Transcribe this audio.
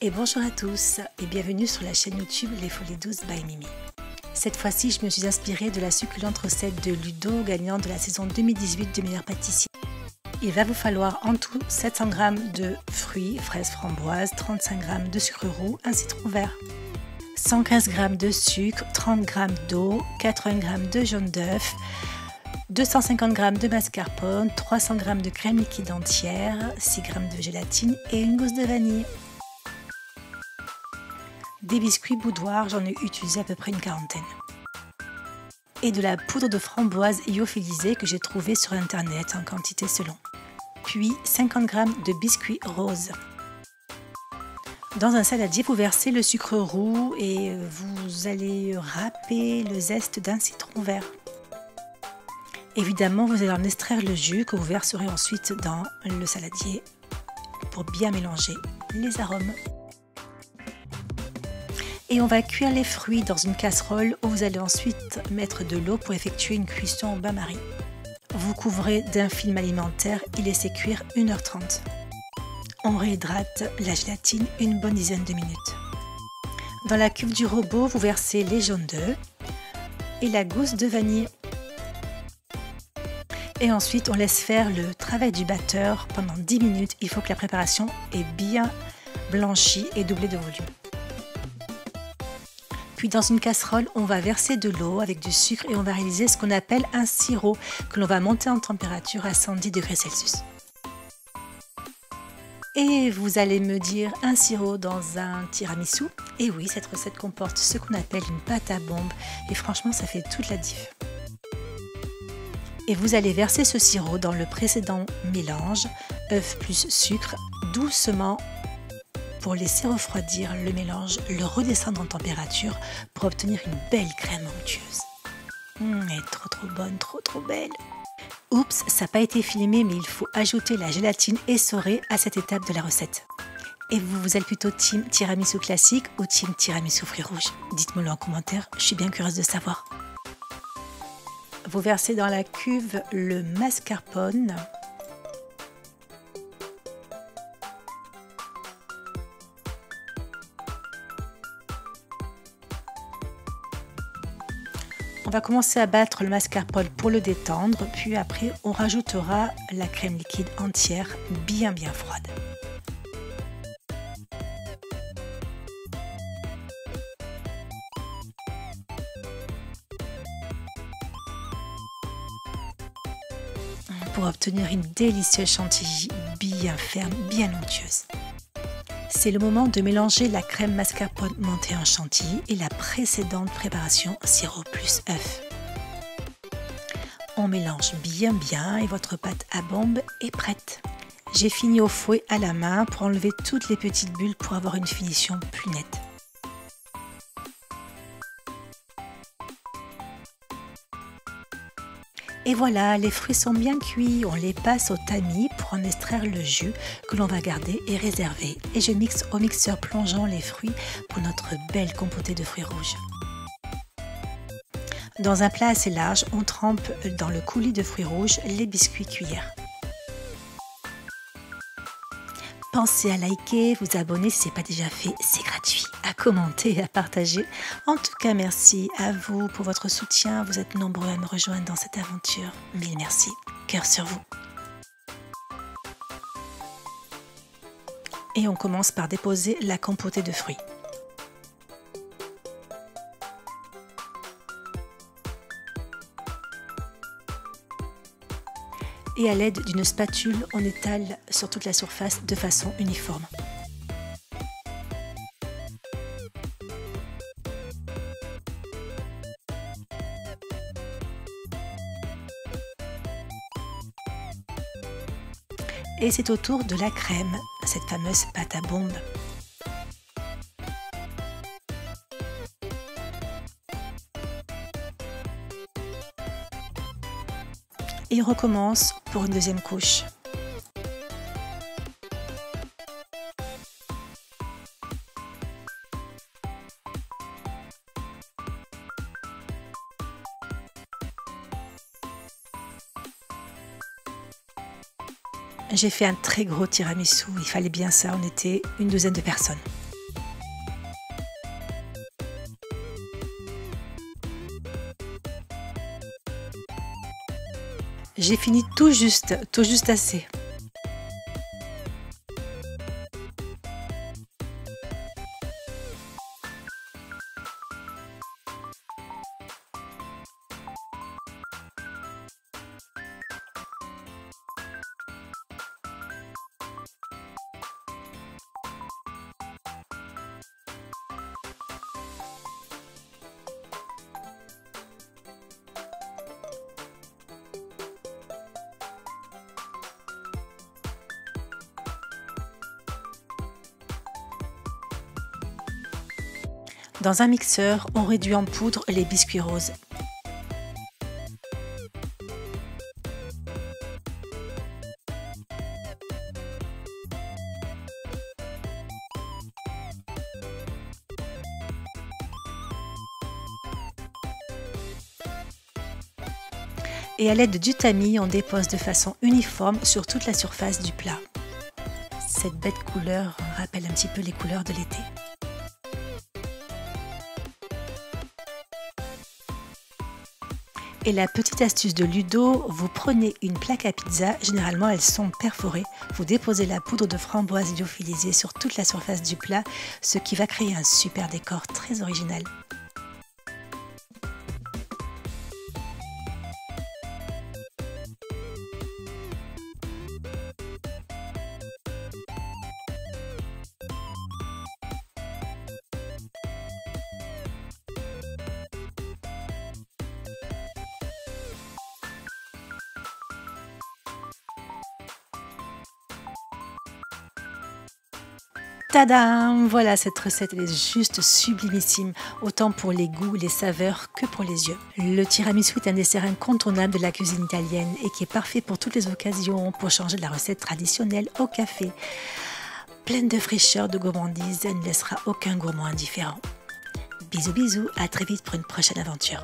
Et bonjour à tous et bienvenue sur la chaîne YouTube Les Folies Douces by Mimi. Cette fois-ci, je me suis inspirée de la succulente recette de Ludo, gagnant de la saison 2018 de Meilleur Pâtissier. Il va vous falloir en tout 700 g de fruits, fraises, framboises, 35 g de sucre roux, un citron vert, 115 g de sucre, 30 g d'eau, 80 g de jaune d'œuf, 250 g de mascarpone, 300 g de crème liquide entière, 6 g de gélatine et une gousse de vanille. Des biscuits boudoir, j'en ai utilisé à peu près une quarantaine. Et de la poudre de framboise lyophilisée que j'ai trouvée sur internet en quantité selon. Puis 50 g de biscuits roses. Dans un saladier, vous versez le sucre roux et vous allez râper le zeste d'un citron vert. Évidemment, vous allez en extraire le jus que vous verserez ensuite dans le saladier pour bien mélanger les arômes. Et on va cuire les fruits dans une casserole où vous allez ensuite mettre de l'eau pour effectuer une cuisson au bain-marie. Vous couvrez d'un film alimentaire et laissez cuire 1h30. On réhydrate la gélatine une bonne dizaine de minutes. Dans la cuve du robot, vous versez les jaunes d'œufs et la gousse de vanille. Et ensuite, on laisse faire le travail du batteur pendant 10 minutes. Il faut que la préparation ait bien blanchi et doublé de volume. Puis dans une casserole, on va verser de l'eau avec du sucre et on va réaliser ce qu'on appelle un sirop que l'on va monter en température à 110 degrés Celsius. Et vous allez me dire un sirop dans un tiramisu? Et oui, cette recette comporte ce qu'on appelle une pâte à bombe et franchement ça fait toute la diff. Et vous allez verser ce sirop dans le précédent mélange, œuf plus sucre, doucement pour laisser refroidir le mélange, le redescendre en température pour obtenir une belle crème onctueuse. Elle est trop bonne, trop belle. Oups, ça n'a pas été filmé, mais il faut ajouter la gélatine essorée à cette étape de la recette. Et vous êtes plutôt team tiramisu classique ou team tiramisu fruits rouges? Dites-moi-le en commentaire, je suis bien curieuse de savoir. Vous versez dans la cuve le mascarpone. On va commencer à battre le mascarpone pour le détendre, puis après on rajoutera la crème liquide entière bien froide. Pour obtenir une délicieuse chantilly bien ferme, bien onctueuse. C'est le moment de mélanger la crème mascarpone montée en chantilly et la précédente préparation sirop plus œuf. On mélange bien et votre pâte à bombe est prête. J'ai fini au fouet à la main pour enlever toutes les petites bulles pour avoir une finition plus nette. Et voilà, les fruits sont bien cuits, on les passe au tamis pour en extraire le jus que l'on va garder et réserver. Et je mixe au mixeur plongeant les fruits pour notre belle compotée de fruits rouges. Dans un plat assez large, on trempe dans le coulis de fruits rouges les biscuits cuillères. Pensez à liker, vous abonner si ce n'est pas déjà fait, c'est gratuit, à commenter et à partager. En tout cas, merci à vous pour votre soutien. Vous êtes nombreux à me rejoindre dans cette aventure. Mille merci. Cœur sur vous. Et on commence par déposer la compotée de fruits. Et à l'aide d'une spatule, on étale sur toute la surface de façon uniforme. Et c'est au tour de la crème, cette fameuse pâte à bombe. Et on recommence pour une deuxième couche. J'ai fait un très gros tiramisu, il fallait bien ça, on était une douzaine de personnes. J'ai fini tout juste assez. Dans un mixeur, on réduit en poudre les biscuits roses. Et à l'aide du tamis, on dépose de façon uniforme sur toute la surface du plat. Cette belle couleur rappelle un petit peu les couleurs de l'été. Et la petite astuce de Ludo, vous prenez une plaque à pizza, généralement elles sont perforées, vous déposez la poudre de framboise lyophilisée sur toute la surface du plat, ce qui va créer un super décor très original. Tadam! Voilà, cette recette, elle est juste sublimissime, autant pour les goûts, les saveurs que pour les yeux. Le tiramisu est un dessert incontournable de la cuisine italienne et qui est parfait pour toutes les occasions, pour changer de la recette traditionnelle au café. Pleine de fraîcheur, de gourmandise, elle ne laissera aucun gourmand indifférent. Bisous bisous, à très vite pour une prochaine aventure.